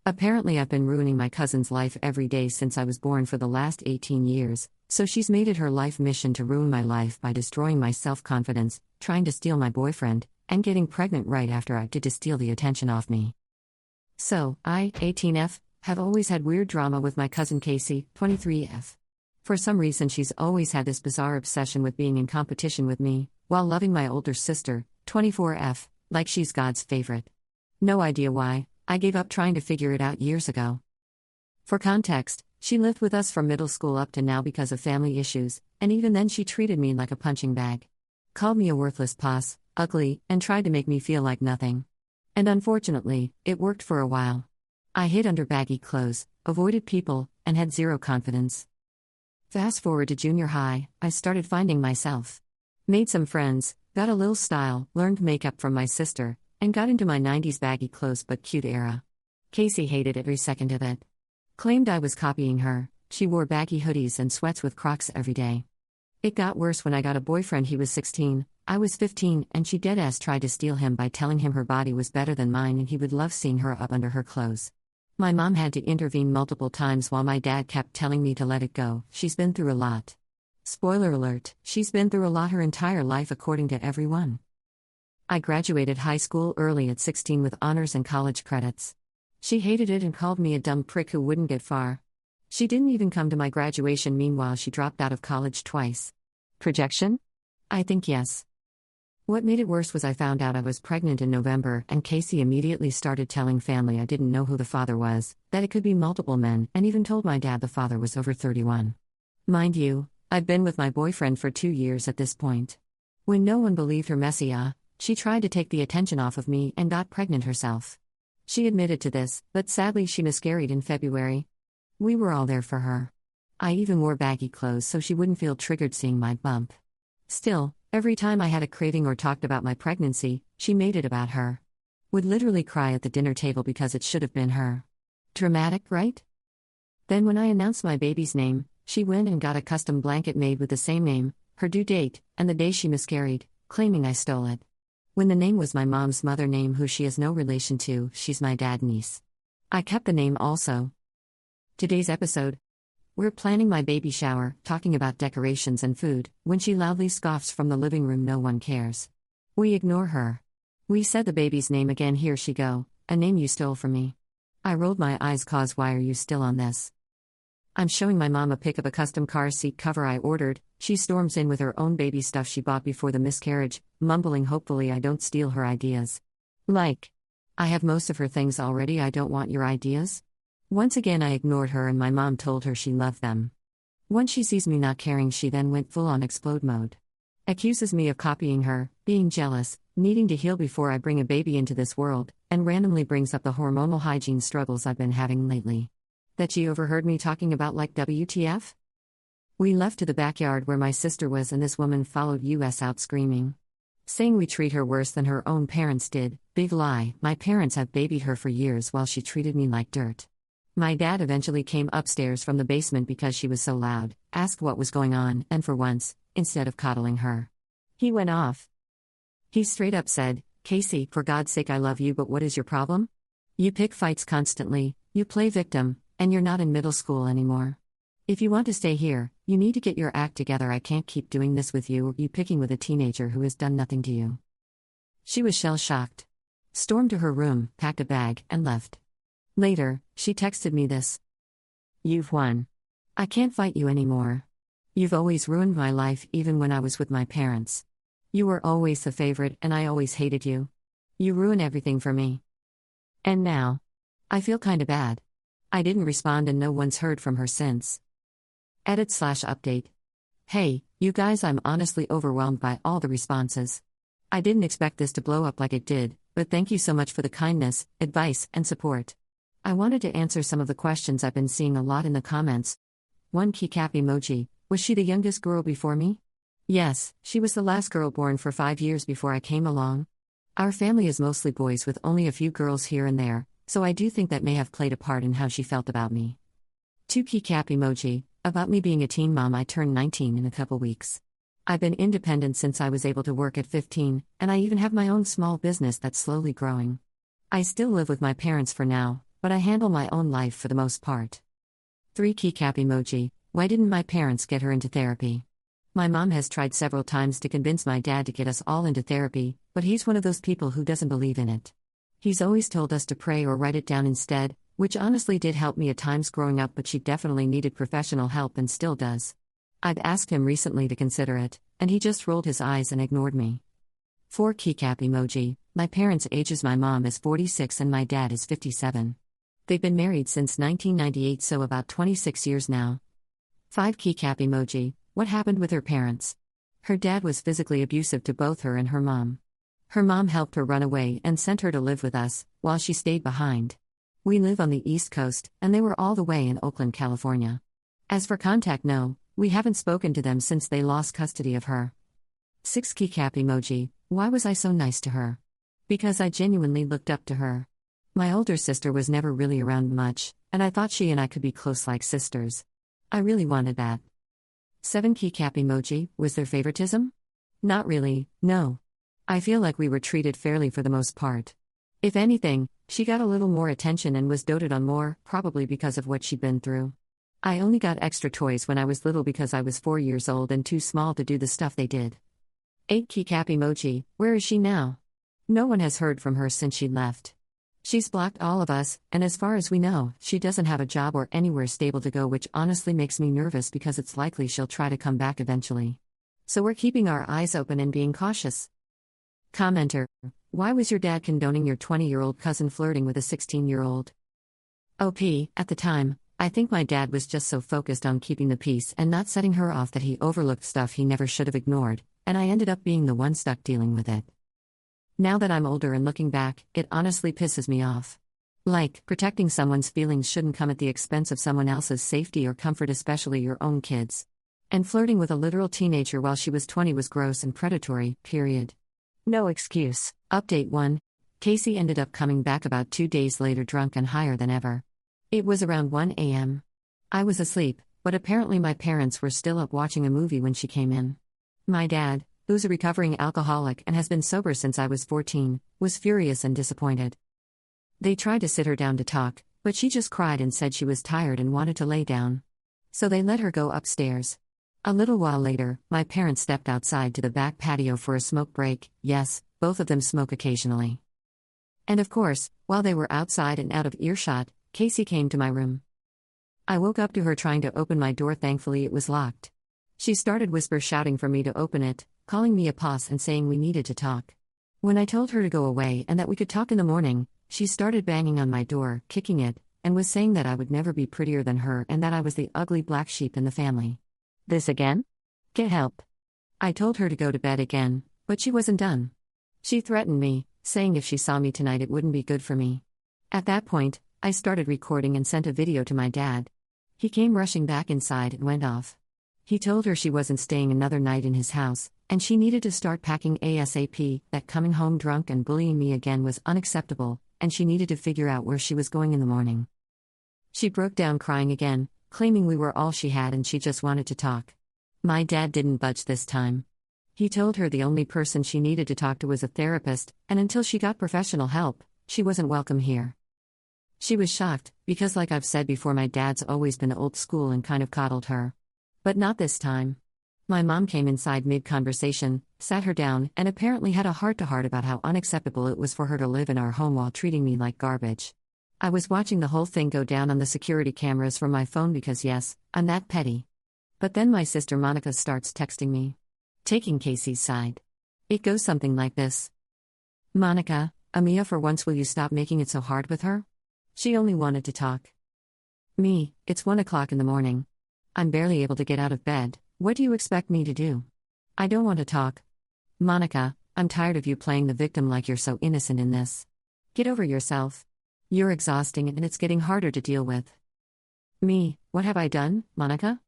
Apparently, I've been ruining my cousin's life every day since I was born for the last 18 years, so she's made it her life mission to ruin my life by destroying my self-confidence, trying to steal my boyfriend, and getting pregnant right after I did to steal the attention off me. So, I, 18F, have always had weird drama with my cousin Casey, 23F. For some reason, she's always had this bizarre obsession with being in competition with me, while loving my older sister, 24F, like she's God's favorite. No idea why. I gave up trying to figure it out years ago. For context, she lived with us from middle school up to now because of family issues, and even then she treated me like a punching bag. Called me a worthless puss, ugly, and tried to make me feel like nothing. And unfortunately, it worked for a while. I hid under baggy clothes, avoided people, and had zero confidence. Fast forward to junior high, I started finding myself. Made some friends, got a little style, learned makeup from my sister, and got into my 90s baggy clothes but cute era. Casey hated every second of it. Claimed I was copying her. She wore baggy hoodies and sweats with Crocs every day. It got worse when I got a boyfriend. He was 16, I was 15, and she deadass tried to steal him by telling him her body was better than mine and he would love seeing her up under her clothes. My mom had to intervene multiple times while my dad kept telling me to let it go. She's been through a lot. Spoiler alert, she's been through a lot her entire life according to everyone. I graduated high school early at 16 with honors and college credits. She hated it and called me a dumb prick who wouldn't get far. She didn't even come to my graduation. Meanwhile, she dropped out of college twice. Projection? I think yes. What made it worse was I found out I was pregnant in November, and Casey immediately started telling family I didn't know who the father was, that it could be multiple men, and even told my dad the father was over 31. Mind you, I'd been with my boyfriend for 2 years at this point. When no one believed her messy she tried to take the attention off of me and got pregnant herself. She admitted to this, but sadly she miscarried in February. We were all there for her. I even wore baggy clothes so she wouldn't feel triggered seeing my bump. Still, every time I had a craving or talked about my pregnancy, she made it about her. Would literally cry at the dinner table because it should have been her. Dramatic, right? Then when I announced my baby's name, she went and got a custom blanket made with the same name, her due date, and the day she miscarried, claiming I stole it. When the name was my mom's mother name, who she has no relation to. She's my dad's niece. I kept the name also. Today's episode. We're planning my baby shower, talking about decorations and food, when she loudly scoffs from the living room. No one cares. We ignore her. We said the baby's name again. Here she go, a name you stole from me. I rolled my eyes cause why are you still on this? I'm showing my mom a pic of a custom car seat cover I ordered. She storms in with her own baby stuff she bought before the miscarriage, mumbling hopefully I don't steal her ideas. Like, I have most of her things already. I don't want your ideas. Once again I ignored her and my mom told her she loved them. Once she sees me not caring, she then went full on explode mode. Accuses me of copying her, being jealous, needing to heal before I bring a baby into this world, and randomly brings up the hormonal hygiene struggles I've been having lately. That she overheard me talking about like WTF? We left to the backyard where my sister was and this woman followed us out screaming. Saying we treat her worse than her own parents did. Big lie, my parents have babied her for years while she treated me like dirt. My dad eventually came upstairs from the basement because she was so loud, asked what was going on, and for once, instead of coddling her, he went off. He straight up said, Casey, for God's sake I love you, but what is your problem? You pick fights constantly, you play victim, and you're not in middle school anymore. If you want to stay here, you need to get your act together. I can't keep doing this with you or you picking with a teenager who has done nothing to you. She was shell-shocked. Stormed to her room, packed a bag, and left. Later, she texted me this. You've won. I can't fight you anymore. You've always ruined my life even when I was with my parents. You were always the favorite and I always hated you. You ruin everything for me. And now, I feel kinda bad. I didn't respond and no one's heard from her since. Edit/update. Hey, you guys, I'm honestly overwhelmed by all the responses. I didn't expect this to blow up like it did, but thank you so much for the kindness, advice, and support. I wanted to answer some of the questions I've been seeing a lot in the comments. 1 keycap emoji. Was she the youngest girl before me? Yes, she was the last girl born for 5 years before I came along. Our family is mostly boys with only a few girls here and there, so I do think that may have played a part in how she felt about me. 2 keycap emoji. About me being a teen mom. I turned 19 in a couple weeks. I've been independent since I was able to work at 15, and I even have my own small business that's slowly growing. I still live with my parents for now, but I handle my own life for the most part. 3 keycap emoji. Why didn't my parents get her into therapy? My mom has tried several times to convince my dad to get us all into therapy, but he's one of those people who doesn't believe in it. He's always told us to pray or write it down instead, which honestly did help me at times growing up, but she definitely needed professional help and still does. I've asked him recently to consider it, and he just rolled his eyes and ignored me. 4 keycap emoji. My parents' ages. My mom is 46 and my dad is 57. They've been married since 1998, so about 26 years now. 5 keycap emoji. What happened with her parents? Her dad was physically abusive to both her and her mom. Her mom helped her run away and sent her to live with us, while she stayed behind. We live on the East Coast, and they were all the way in Oakland, California. As for contact, no, we haven't spoken to them since they lost custody of her. 6 keycap emoji. Why was I so nice to her? Because I genuinely looked up to her. My older sister was never really around much, and I thought she and I could be close like sisters. I really wanted that. 7 keycap emoji. Was there favoritism? Not really, no. I feel like we were treated fairly for the most part. If anything, she got a little more attention and was doted on more, probably because of what she'd been through. I only got extra toys when I was little because I was 4 years old and too small to do the stuff they did. 8 keycap emoji. Where is she now? No one has heard from her since she left. She's blocked all of us, and as far as we know, she doesn't have a job or anywhere stable to go, which honestly makes me nervous because it's likely she'll try to come back eventually. So we're keeping our eyes open and being cautious. Commenter. Why was your dad condoning your 20-year-old cousin flirting with a 16-year-old? OP. At the time, I think my dad was just so focused on keeping the peace and not setting her off that he overlooked stuff he never should have ignored, and I ended up being the one stuck dealing with it. Now that I'm older and looking back, it honestly pisses me off. Like, protecting someone's feelings shouldn't come at the expense of someone else's safety or comfort, especially your own kids. And flirting with a literal teenager while she was 20 was gross and predatory, period. No excuse. Update 1. Casey ended up coming back about 2 days later drunk and higher than ever. It was around 1 a.m. I was asleep, but apparently my parents were still up watching a movie when she came in. My dad, who's a recovering alcoholic and has been sober since I was 14, was furious and disappointed. They tried to sit her down to talk, but she just cried and said she was tired and wanted to lay down. So they let her go upstairs. A little while later, my parents stepped outside to the back patio for a smoke break. Yes, both of them smoke occasionally. And of course, while they were outside and out of earshot, Casey came to my room. I woke up to her trying to open my door. Thankfully it was locked. She started whisper shouting for me to open it, calling me a puss and saying we needed to talk. When I told her to go away and that we could talk in the morning, she started banging on my door, kicking it, and was saying that I would never be prettier than her and that I was the ugly black sheep in the family. This again? Get help. I told her to go to bed again, but she wasn't done. She threatened me, saying if she saw me tonight it wouldn't be good for me. At that point, I started recording and sent a video to my dad. He came rushing back inside and went off. He told her she wasn't staying another night in his house, and she needed to start packing ASAP, that coming home drunk and bullying me again was unacceptable, and she needed to figure out where she was going in the morning. She broke down crying again, claiming we were all she had and she just wanted to talk. My dad didn't budge this time. He told her the only person she needed to talk to was a therapist, and until she got professional help, she wasn't welcome here. She was shocked, because like I've said before, my dad's always been old school and kind of coddled her. But not this time. My mom came inside mid-conversation, sat her down, and apparently had a heart-to-heart about how unacceptable it was for her to live in our home while treating me like garbage. I was watching the whole thing go down on the security cameras from my phone because yes, I'm that petty. But then my sister Monica starts texting me, taking Casey's side. It goes something like this. Monica, Amia, for once will you stop making it so hard with her? She only wanted to talk. Me, it's 1 o'clock in the morning. I'm barely able to get out of bed. What do you expect me to do? I don't want to talk. Monica, I'm tired of you playing the victim like you're so innocent in this. Get over yourself. You're exhausting and it's getting harder to deal with. Me, what have I done, Monica?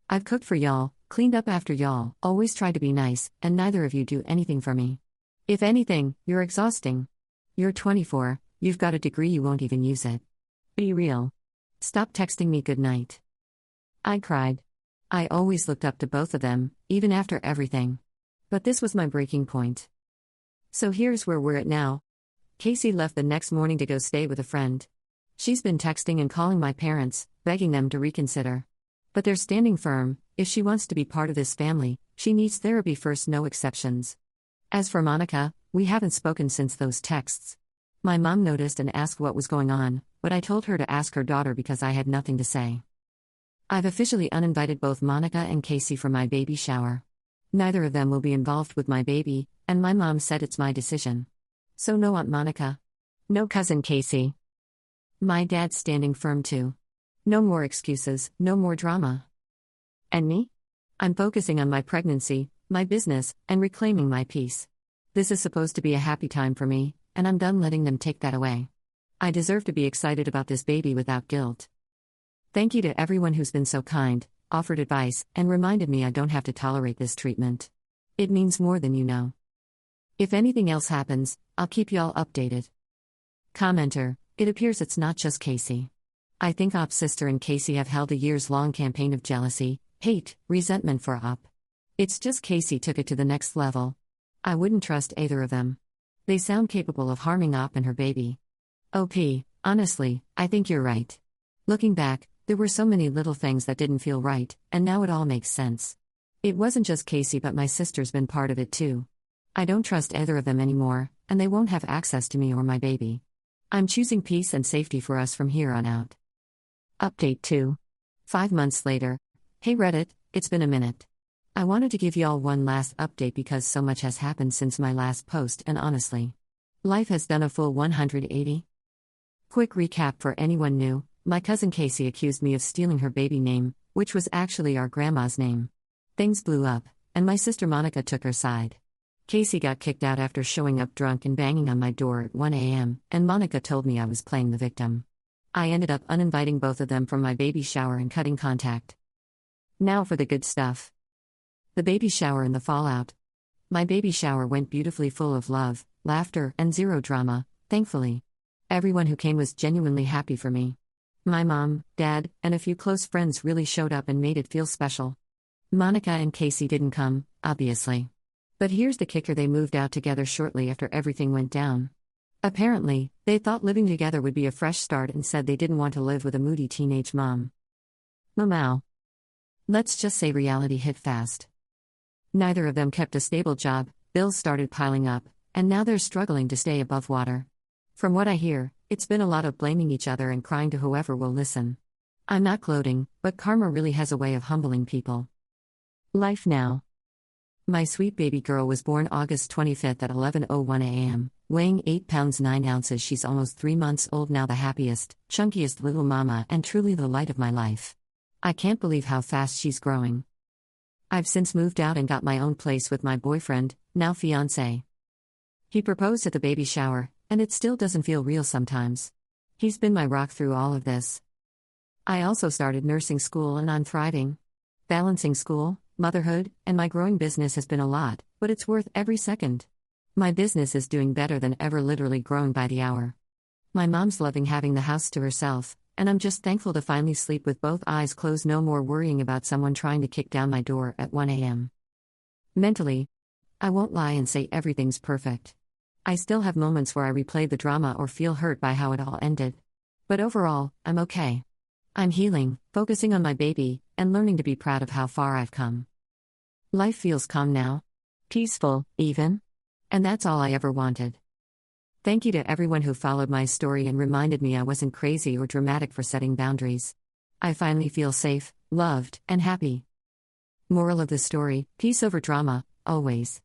I've cooked for y'all, cleaned up after y'all, always tried to be nice, and neither of you do anything for me. If anything, you're exhausting. You're 24, you've got a degree, you won't even use it. Be real. Stop texting me good night. I cried. I always looked up to both of them, even after everything. But this was my breaking point. So here's where we're at now. Casey left the next morning to go stay with a friend. She's been texting and calling my parents, begging them to reconsider. But they're standing firm. If she wants to be part of this family, she needs therapy first, no exceptions. As for Monica, we haven't spoken since those texts. My mom noticed and asked what was going on, but I told her to ask her daughter because I had nothing to say. I've officially uninvited both Monica and Casey for my baby shower. Neither of them will be involved with my baby, and my mom said it's my decision. So no Aunt Monica. No cousin Casey. My dad's standing firm too. No more excuses, no more drama. And me? I'm focusing on my pregnancy, my business, and reclaiming my peace. This is supposed to be a happy time for me, and I'm done letting them take that away. I deserve to be excited about this baby without guilt. Thank you to everyone who's been so kind, offered advice, and reminded me I don't have to tolerate this treatment. It means more than you know. If anything else happens, I'll keep y'all updated. Commenter, it appears it's not just Casey. I think Op's sister and Casey have held a years-long campaign of jealousy, hate, resentment for Op. It's just Casey took it to the next level. I wouldn't trust either of them. They sound capable of harming Op and her baby. OP, honestly, I think you're right. Looking back, there were so many little things that didn't feel right, and now it all makes sense. It wasn't just Casey, but my sister's been part of it too. I don't trust either of them anymore, and they won't have access to me or my baby. I'm choosing peace and safety for us from here on out. Update 2. 5 months later. Hey Reddit, it's been a minute. I wanted to give y'all one last update because so much has happened since my last post, and honestly, life has done a full 180. Quick recap for anyone new: my cousin Casey accused me of stealing her baby name, which was actually our grandma's name. Things blew up, and my sister Monica took her side. Casey got kicked out after showing up drunk and banging on my door at 1 a.m., and Monica told me I was playing the victim. I ended up uninviting both of them from my baby shower and cutting contact. Now for the good stuff. The baby shower and the fallout. My baby shower went beautifully, full of love, laughter, and zero drama, thankfully. Everyone who came was genuinely happy for me. My mom, dad, and a few close friends really showed up and made it feel special. Monica and Casey didn't come, obviously. But here's the kicker: they moved out together shortly after everything went down. Apparently, they thought living together would be a fresh start and said they didn't want to live with a moody teenage mom. Mamau. Let's just say reality hit fast. Neither of them kept a stable job, bills started piling up, and now they're struggling to stay above water. From what I hear, it's been a lot of blaming each other and crying to whoever will listen. I'm not gloating, but karma really has a way of humbling people. Life now. My sweet baby girl was born August 25th at 11:01 a.m., weighing 8 pounds 9 ounces. She's almost 3 months old now, the happiest, chunkiest little mama, and truly the light of my life. I can't believe how fast she's growing. I've since moved out and got my own place with my boyfriend, now fiancé. He proposed at the baby shower, and it still doesn't feel real sometimes. He's been my rock through all of this. I also started nursing school and I'm thriving. Balancing school, motherhood, and my growing business has been a lot, but it's worth every second. My business is doing better than ever, literally growing by the hour. My mom's loving having the house to herself, and I'm just thankful to finally sleep with both eyes closed, no more worrying about someone trying to kick down my door at 1 a.m. Mentally, I won't lie and say everything's perfect. I still have moments where I replay the drama or feel hurt by how it all ended. But overall, I'm okay. I'm healing, focusing on my baby, and learning to be proud of how far I've come. Life feels calm now. Peaceful, even. And that's all I ever wanted. Thank you to everyone who followed my story and reminded me I wasn't crazy or dramatic for setting boundaries. I finally feel safe, loved, and happy. Moral of the story: peace over drama, always.